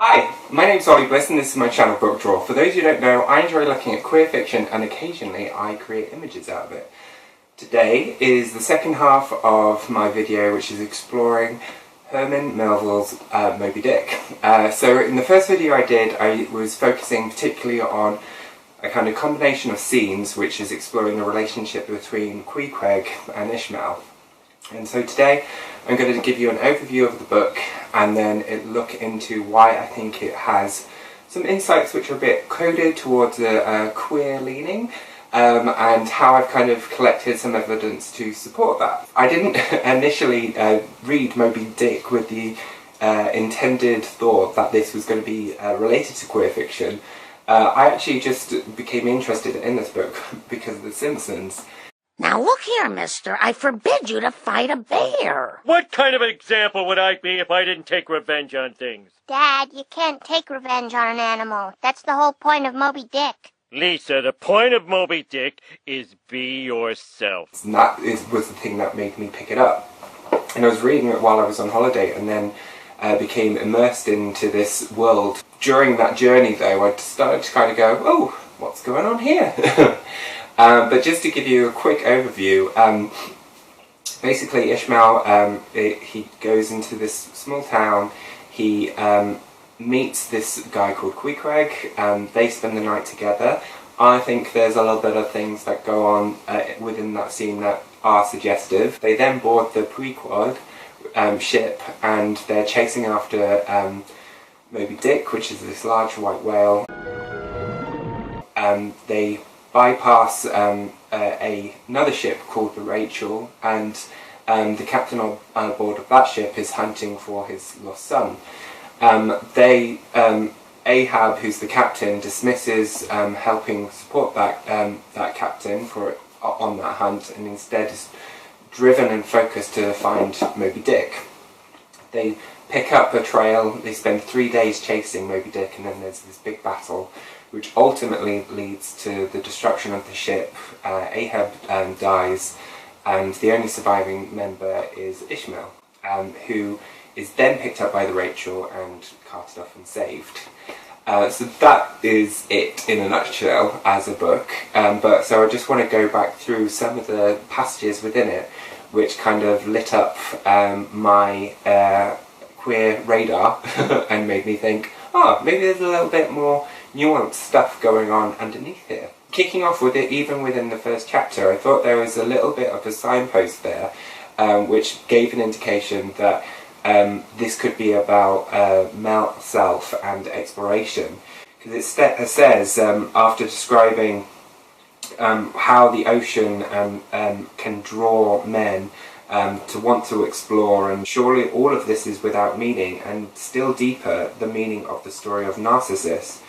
Hi, my name's Ollie Bliss and this is my channel Bookdraw. For those who don't know, I enjoy looking at queer fiction and occasionally I create images out of it. Today is the second half of my video which is exploring Herman Melville's Moby Dick. So in the first video I did, I was focusing particularly on a kind of combination of scenes which is exploring the relationship between Queequeg and Ishmael. And so today I'm going to give you an overview of the book and then look into why I think it has some insights which are a bit coded towards a queer leaning and how I've kind of collected some evidence to support that. I didn't initially read Moby Dick with the intended thought that this was going to be related to queer fiction. I actually just became interested in this book because of The Simpsons. Now look here, mister, I forbid you to fight a bear. What kind of an example would I be if I didn't take revenge on things? Dad, you can't take revenge on an animal. That's the whole point of Moby Dick. Lisa, the point of Moby Dick is be yourself. And that was the thing that made me pick it up. And I was reading it while I was on holiday and then became immersed into this world. During that journey though, I started to kind of go, oh, what's going on here? But just to give you a quick overview, basically Ishmael, he goes into this small town, he meets this guy called Queequeg, they spend the night together. I think there's a little bit of things that go on within that scene that are suggestive. They then board the Queequeg ship and they're chasing after Moby Dick, which is this large white whale. They bypass another ship called the Rachel, and the captain on board of that ship is hunting for his lost son. Ahab, who's the captain, dismisses helping support that captain on that hunt, and instead is driven and focused to find Moby Dick. They pick up a trail, they spend 3 days chasing Moby Dick, and then there's this big battle which ultimately leads to the destruction of the ship. Ahab dies, and the only surviving member is Ishmael, who is then picked up by the Rachel and carted off and saved. So that is it in a nutshell as a book, so I just want to go back through some of the passages within it which kind of lit up my queer radar and made me think, oh, maybe there's a little bit more nuanced stuff going on underneath here. Kicking off with it, even within the first chapter, I thought there was a little bit of a signpost there which gave an indication that this could be about male self and exploration. Because it says, after describing how the ocean can draw men to want to explore, and surely all of this is without meaning, and still deeper, the meaning of the story of Narcissus,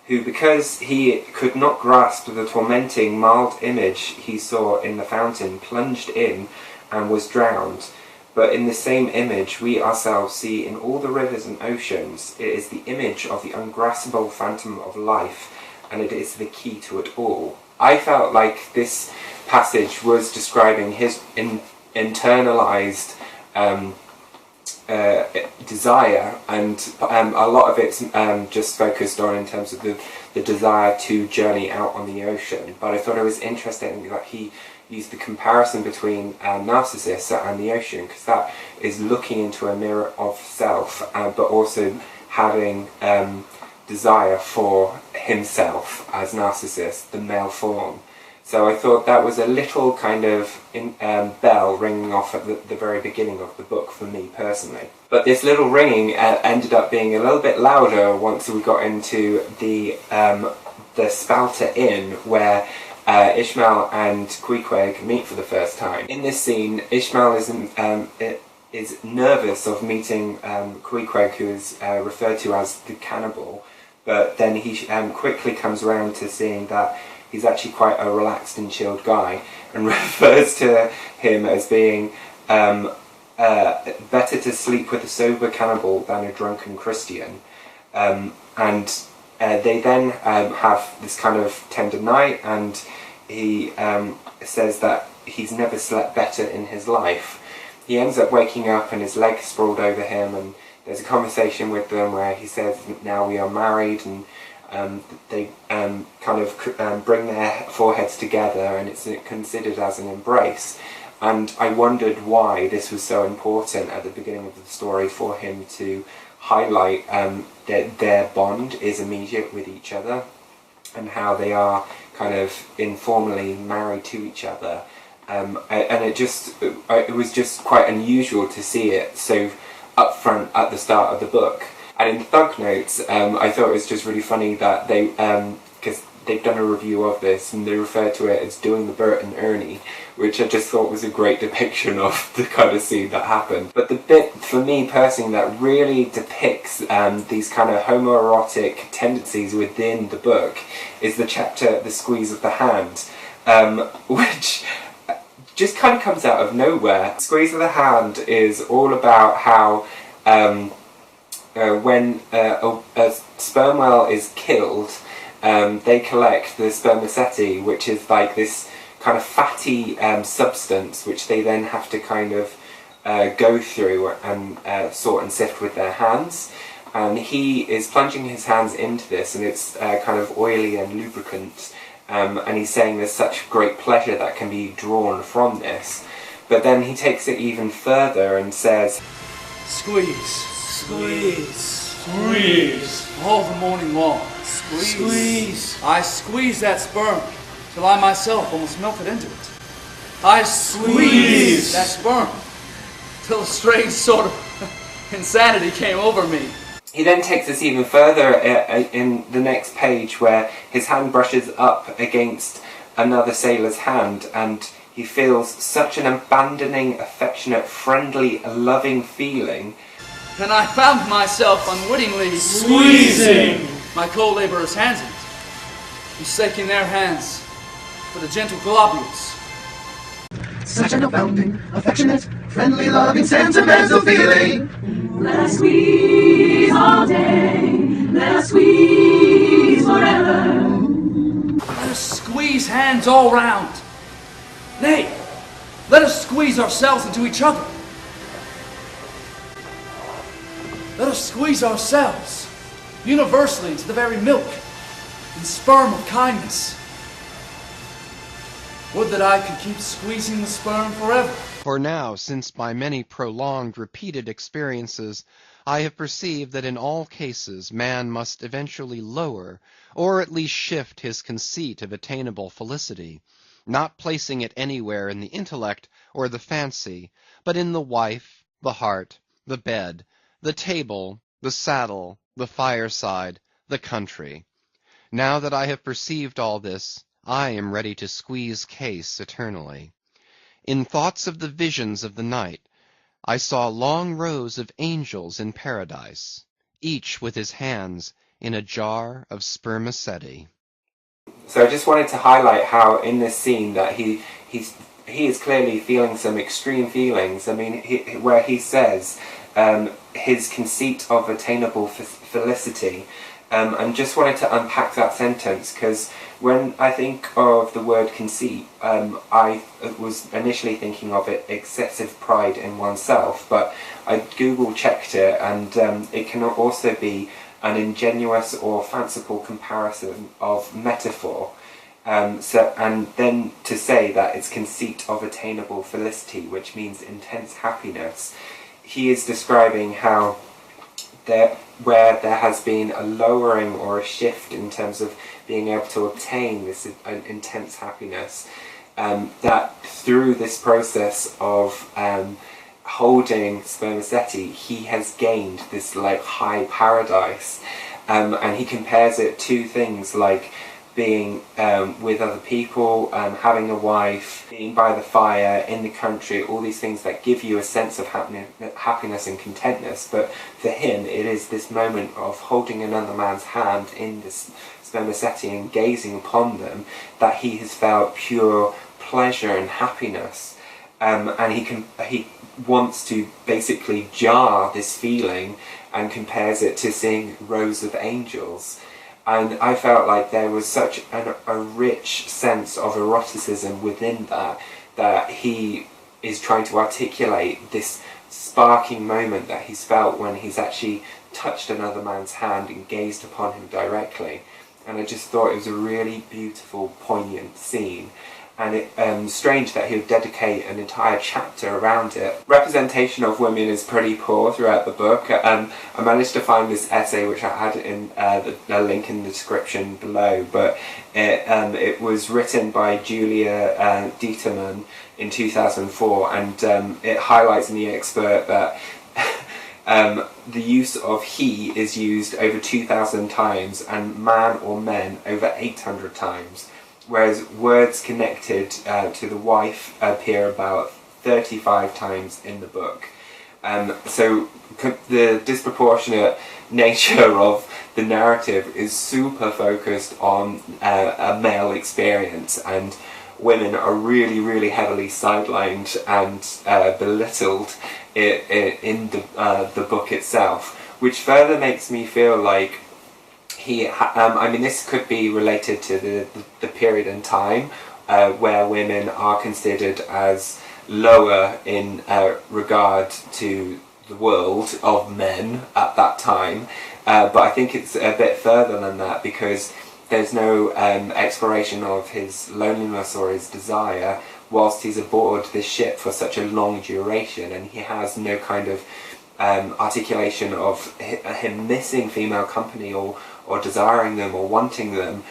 who, because he could not grasp the tormenting mild image he saw in the fountain, plunged in and was drowned. But in the same image we ourselves see in all the rivers and oceans. It is the image of the ungraspable phantom of life, and it is the key to it all. I felt like this passage was describing his internalized desire, and a lot of it's just focused on in terms of the desire to journey out on the ocean. But I thought it was interesting that he used the comparison between Narcissus and the ocean, because that is looking into a mirror of self, but also having desire for himself as Narcissus, the male form. So I thought that was a little kind of bell ringing off at the very beginning of the book for me personally. But this little ringing ended up being a little bit louder once we got into the Spouter Inn, where Ishmael and Queequeg meet for the first time. In this scene, Ishmael is nervous of meeting Queequeg, who is referred to as the cannibal, but then he quickly comes around to seeing that he's actually quite a relaxed and chilled guy, and refers to him as being better to sleep with a sober cannibal than a drunken Christian. They then have this kind of tender night, and he says that he's never slept better in his life. He ends up waking up and his leg sprawled over him, and there's a conversation with them where he says, now we are married, and they kind of bring their foreheads together, and it's considered as an embrace. And I wondered why this was so important at the beginning of the story for him to highlight that their bond is immediate with each other, and how they are kind of informally married to each other. And it was just quite unusual to see it so up front at the start of the book. And in Thug Notes, I thought it was just really funny that they, because they've done a review of this and they refer to it as doing the Bert and Ernie, which I just thought was a great depiction of the kind of scene that happened. But the bit, for me personally, that really depicts these kind of homoerotic tendencies within the book is the chapter, The Squeeze of the Hand, which just kind of comes out of nowhere. Squeeze of the Hand is all about how when a sperm whale is killed, they collect the spermaceti, which is like this kind of fatty substance which they then have to kind of go through and sort and sift with their hands. And he is plunging his hands into this, and it's kind of oily and lubricant, and he's saying there's such great pleasure that can be drawn from this. But then he takes it even further and says, squeeze, squeeze, squeeze, all the morning long. Squeeze, squeeze. I squeeze that sperm till I myself almost melted into it. I squeeze that sperm till a strange sort of insanity came over me. He then takes us even further in the next page, where his hand brushes up against another sailor's hand, and he feels such an abandoning, affectionate, friendly, loving feeling. Then I found myself unwittingly squeezing my co-laborers' hands in it, mistaking their hands for the gentle globules. Such an abounding, affectionate, friendly, loving, sentimental feeling. Let us squeeze all day, let us squeeze forever. Let us squeeze hands all round. Nay, let us squeeze ourselves into each other. Let us squeeze ourselves universally into the very milk and sperm of kindness. Would that I could keep squeezing the sperm forever. For now, since by many prolonged, repeated experiences, I have perceived that in all cases man must eventually lower, or at least shift his conceit of attainable felicity, not placing it anywhere in the intellect or the fancy, but in the wife, the heart, the bed, the table, the saddle, the fireside, the country. Now that I have perceived all this, I am ready to squeeze case eternally. In thoughts of the visions of the night, I saw long rows of angels in paradise, each with his hands in a jar of spermaceti. So I just wanted to highlight how in this scene that he is clearly feeling some extreme feelings. I mean, where he says his conceit of attainable felicity, and just wanted to unpack that sentence, because when I think of the word conceit, I was initially thinking of it excessive pride in oneself, but I Google checked it, and it can also be an ingenuous or fanciful comparison of metaphor. And then to say that it's conceit of attainable felicity, which means intense happiness, he is describing how where there has been a lowering or a shift in terms of being able to obtain this intense happiness, that through this process of holding spermaceti, he has gained this like high paradise, and he compares it to things like being with other people, having a wife, being by the fire, in the country, all these things that give you a sense of happiness and contentness. But for him, it is this moment of holding another man's hand in this spermaceti and gazing upon them that he has felt pure pleasure and happiness. And he wants to basically jar this feeling and compares it to seeing rows of angels. And I felt like there was such a rich sense of eroticism within that he is trying to articulate this sparking moment that he's felt when he's actually touched another man's hand and gazed upon him directly. And I just thought it was a really beautiful, poignant scene. And it's strange that he would dedicate an entire chapter around it. Representation of women is pretty poor throughout the book. I managed to find this essay, which I had in the link in the description below, but it was written by Julia Deitermann in 2004, and it highlights in the expert that the use of he is used over 2,000 times and man or men over 800 times. Whereas words connected to the wife appear about 35 times in the book. So the disproportionate nature of the narrative is super focused on a male experience, and women are really, really heavily sidelined and belittled in the book itself, which further makes me feel like I mean, this could be related to the period in time where women are considered as lower in regard to the world of men at that time, but I think it's a bit further than that, because there's no exploration of his loneliness or his desire whilst he's aboard this ship for such a long duration, and he has no kind of articulation of him missing female company or desiring them or wanting them,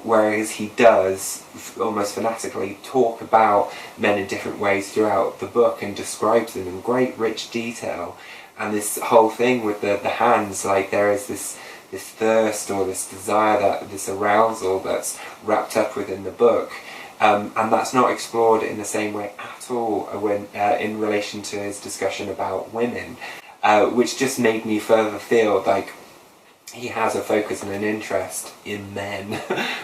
whereas he does almost fanatically talk about men in different ways throughout the book and describes them in great rich detail. And this whole thing with the hands, like there is this thirst or this desire, this arousal that's wrapped up within the book, and that's not explored in the same way at all when in relation to his discussion about women, which just made me further feel like he has a focus and an interest in men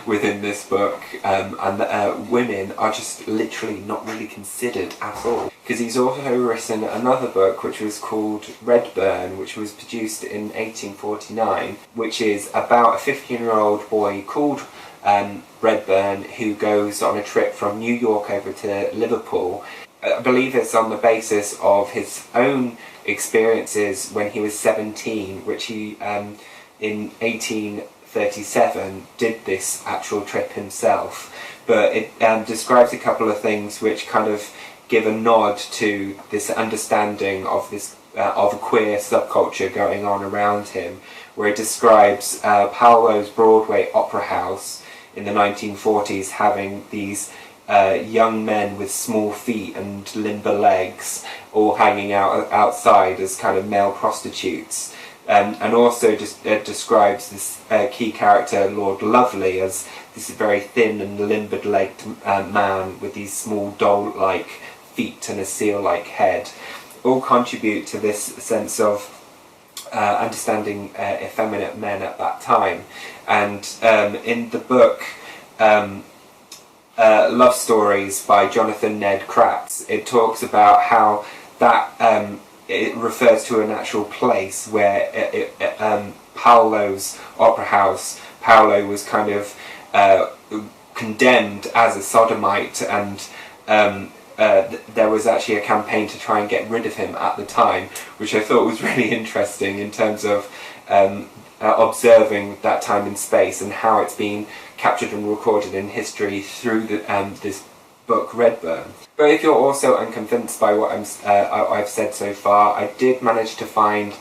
within this book, and women are just literally not really considered at all. Because he's also written another book which was called Redburn, which was produced in 1849, which is about a 15-year-old boy called Redburn who goes on a trip from New York over to Liverpool. I believe it's on the basis of his own experiences when he was 17, which he in 1837 did this actual trip himself, but it describes a couple of things which kind of give a nod to this understanding of this of a queer subculture going on around him, where it describes Paolo's Broadway Opera House in the 1940s having these young men with small feet and limber legs all hanging out outside as kind of male prostitutes. And also just describes this key character, Lord Lovely, as this very thin and limbered-legged man with these small doll-like feet and a seal-like head. All contribute to this sense of understanding effeminate men at that time. And in the book Love Stories by Jonathan Ned Katz, it talks about how that it refers to an actual place where Paolo's opera house, Paolo was kind of condemned as a sodomite, and there was actually a campaign to try and get rid of him at the time, which I thought was really interesting in terms of observing that time and space and how it's been captured and recorded in history through this book Redburn. But if you're also unconvinced by what I've said so far, I did manage to find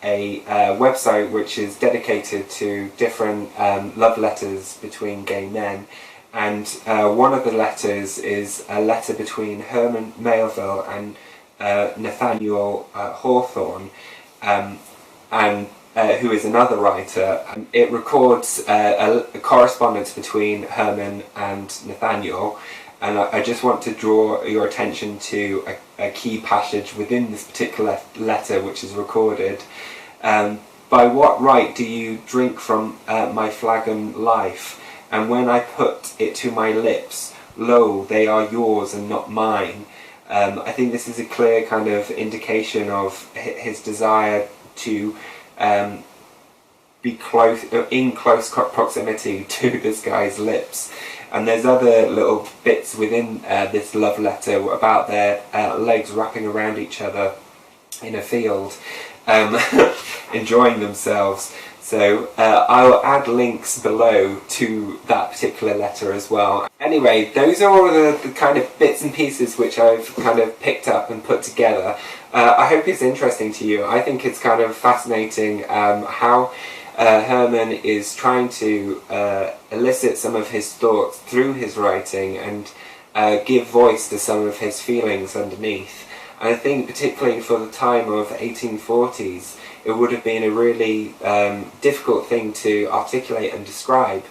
a website which is dedicated to different love letters between gay men, and one of the letters is a letter between Herman Melville and Nathaniel Hawthorne, and who is another writer. It records a correspondence between Herman and Nathaniel, and I just want to draw your attention to a key passage within this particular letter which is recorded. By what right do you drink from my flagon life? And when I put it to my lips, lo, they are yours and not mine. I think this is a clear kind of indication of his desire to be in close proximity to this guy's lips. And there's other little bits within this love letter about their legs wrapping around each other in a field, enjoying themselves. So I'll add links below to that particular letter as well. Anyway, those are all the kind of bits and pieces which I've kind of picked up and put together. I hope it's interesting to you. I think it's kind of fascinating how Herman is trying to elicit some of his thoughts through his writing and give voice to some of his feelings underneath. And I think particularly for the time of 1840s, it would have been a really difficult thing to articulate and describe.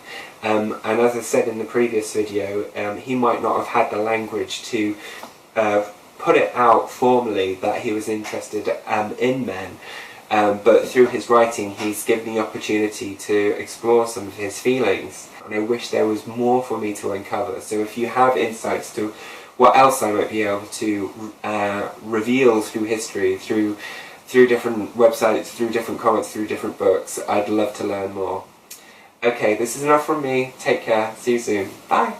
And as I said in the previous video, he might not have had the language to put it out formally that he was interested in men. But through his writing, he's given the opportunity to explore some of his feelings. And I wish there was more for me to uncover. So if you have insights to what else I might be able to reveal through history, through different websites, through different comments, through different books, I'd love to learn more. Okay, this is enough from me. Take care. See you soon. Bye.